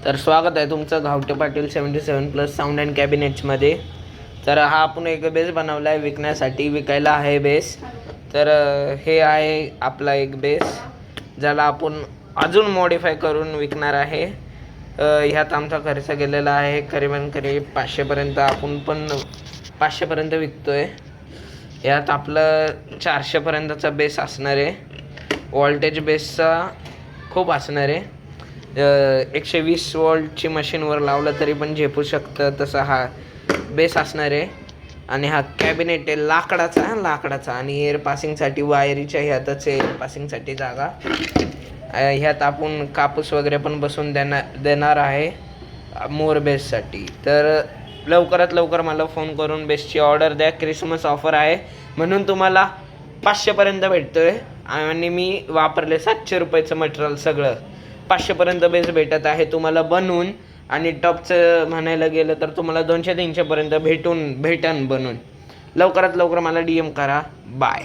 तर स्वागत आहे तुमचं घावटे पाटील 77+ साऊंड अँड कॅबिनेट्समध्ये. तर हा आपण एक बेस बनवला आहे विकण्यासाठी, विकायला आहे बेस. तर हे आहे आपला एक बेस ज्याला आपण अजून मॉडिफाय करून विकणार आहे. ह्यात आमचा खर्च गेलेला आहे करीबन 500पर्यंत. आपण पण 500पर्यंत विकतोय. यात आपलं 400पर्यंतचा बेस असणार आहे. वॉल्टेज बेसचा खूप असणार आहे. 120 वोल्टची मशीनवर लावलं तरी पण झेपू शकतं तसा हा बेस असणार आहे. आणि हा कॅबिनेट आहे लाकडाचा आणि एअर पासिंगसाठी वायरीच्या ह्यातच एअर पासिंगसाठी जागा. ह्यात आपण कापूस वगैरे पण बसून देणार आहे मोर बेससाठी. तर लवकरात लवकर मला फोन करून बेसची ऑर्डर द्या. क्रिसमस ऑफर आहे म्हणून तुम्हाला 500पर्यंत भेटतोय आणि मी वापरले 700 रुपयाचं मटेरियल. सगळं 500पर्यंत बेस भेटत आहे तुम्हाला बनवून. आणि टॉपचं म्हणायला गेलं तर तुम्हाला 200-300पर्यंत भेटन बनवून. लवकरात लवकर मला DM करा. बाय.